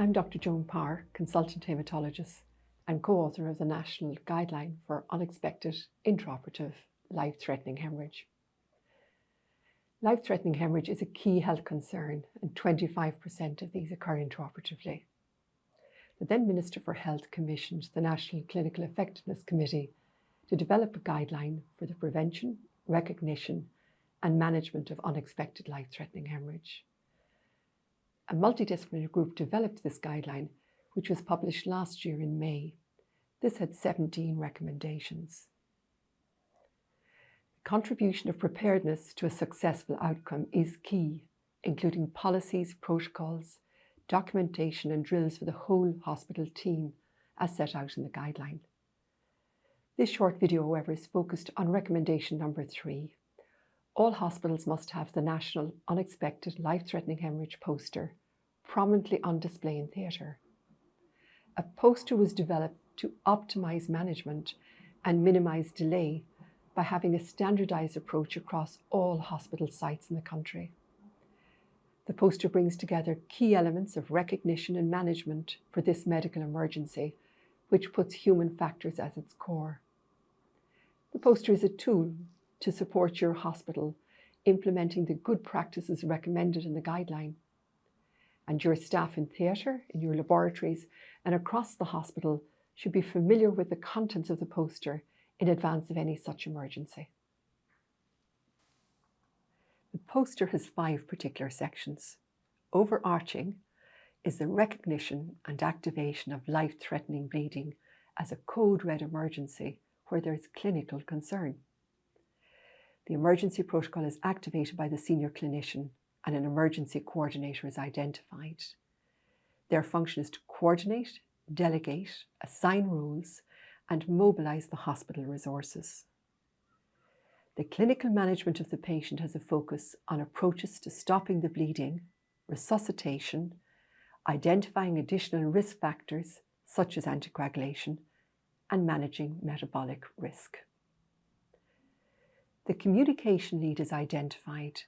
I'm Dr. Joan Parr, consultant haematologist and co-author of the National Guideline for Unexpected Intraoperative Life-Threatening Hemorrhage. Life-threatening hemorrhage is a key health concern, and 25% of these occur intraoperatively. The then Minister for Health commissioned the National Clinical Effectiveness Committee to develop a guideline for the prevention, recognition, and management of unexpected life-threatening hemorrhage. A multidisciplinary group developed this guideline, which was published last year in May. This had 17 recommendations. The contribution of preparedness to a successful outcome is key, including policies, protocols, documentation and drills for the whole hospital team as set out in the guideline. This short video, however, is focused on recommendation number 3. All hospitals must have the National Unexpected Life-Threatening Hemorrhage poster prominently on display in theatre. A poster was developed to optimise management and minimise delay by having a standardised approach across all hospital sites in the country. The poster brings together key elements of recognition and management for this medical emergency, which puts human factors as its core. The poster is a tool to support your hospital implementing the good practices recommended in the guideline. And your staff in theatre, in your laboratories, and across the hospital should be familiar with the contents of the poster in advance of any such emergency. The poster has 5 particular sections. Overarching is the recognition and activation of life-threatening bleeding as a code red emergency where there is clinical concern. The emergency protocol is activated by the senior clinician and an emergency coordinator is identified. Their function is to coordinate, delegate, assign roles, and mobilise the hospital resources. The clinical management of the patient has a focus on approaches to stopping the bleeding, resuscitation, identifying additional risk factors such as anticoagulation, and managing metabolic risk. The communication lead is identified,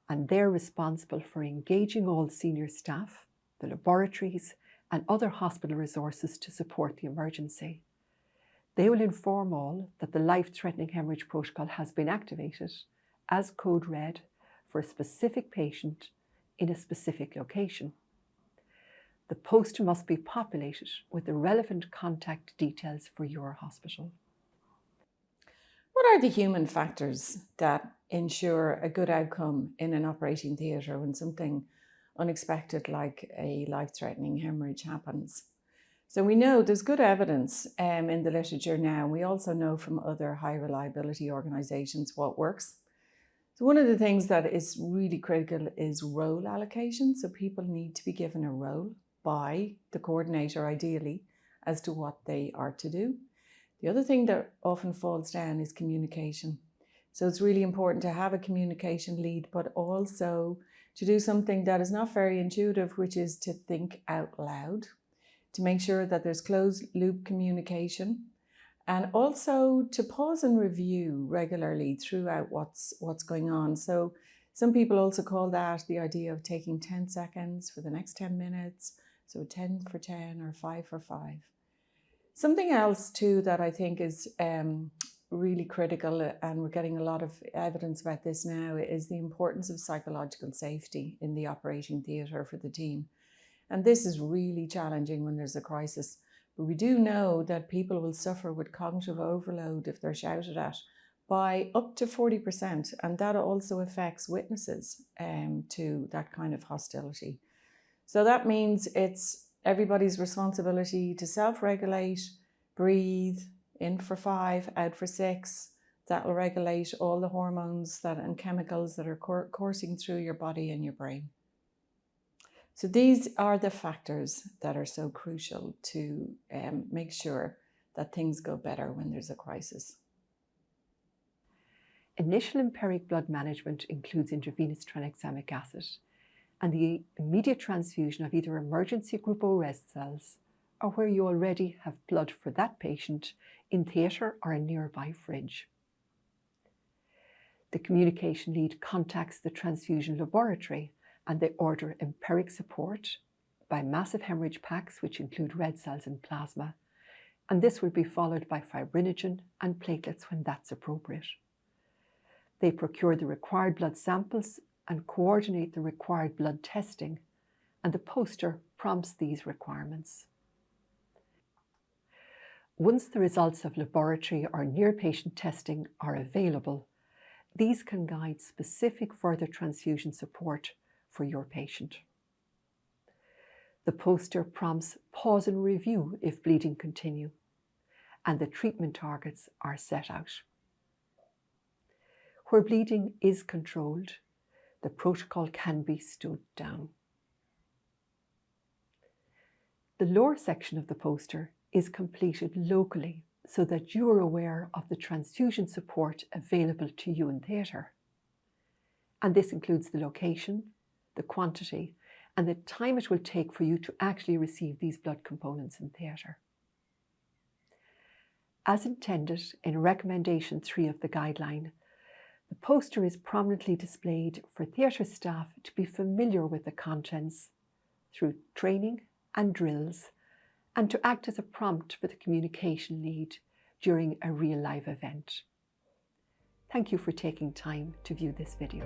and they're responsible for engaging all senior staff, the laboratories, and other hospital resources to support the emergency. They will inform all that the life-threatening hemorrhage protocol has been activated as code red for a specific patient in a specific location. The poster must be populated with the relevant contact details for your hospital. What are the human factors that ensure a good outcome in an operating theatre when something unexpected like a life-threatening hemorrhage happens? So we know there's good evidence in the literature now. We also know from other high reliability organisations what works. So one of the things that is really critical is role allocation. So people need to be given a role by the coordinator ideally as to what they are to do. The other thing that often falls down is communication. So it's really important to have a communication lead, but also to do something that is not very intuitive, which is to think out loud, to make sure that there's closed loop communication, and also to pause and review regularly throughout what's going on. So some people also call that the idea of taking 10 seconds for the next 10 minutes. So 10 for 10 or 5 for 5. Something else too that I think is really critical, and we're getting a lot of evidence about this now, is the importance of psychological safety in the operating theatre for the team. And this is really challenging when there's a crisis. But we do know that people will suffer with cognitive overload if they're shouted at by up to 40%. And that also affects witnesses to that kind of hostility. So that means it's everybody's responsibility to self-regulate, breathe, in for 5, out for 6. That will regulate all the hormones and chemicals that are coursing through your body and your brain. So these are the factors that are so crucial to make sure that things go better when there's a crisis. Initial empiric blood management includes intravenous tranexamic acid and the immediate transfusion of either emergency group O red cells or where you already have blood for that patient in theatre or a nearby fridge. The communication lead contacts the transfusion laboratory and they order empiric support, by massive hemorrhage packs, which include red cells and plasma, and this will be followed by fibrinogen and platelets when that's appropriate. They procure the required blood samples and coordinate the required blood testing, and the poster prompts these requirements. Once the results of laboratory or near-patient testing are available, these can guide specific further transfusion support for your patient. The poster prompts pause and review if bleeding continue, and the treatment targets are set out. Where bleeding is controlled, the protocol can be stood down. The lower section of the poster is completed locally so that you are aware of the transfusion support available to you in theatre. And this includes the location, the quantity, and the time it will take for you to actually receive these blood components in theatre. As intended in Recommendation 3 of the guideline, the poster is prominently displayed for theatre staff to be familiar with the contents through training and drills, and to act as a prompt for the communication lead during a real live event. Thank you for taking time to view this video.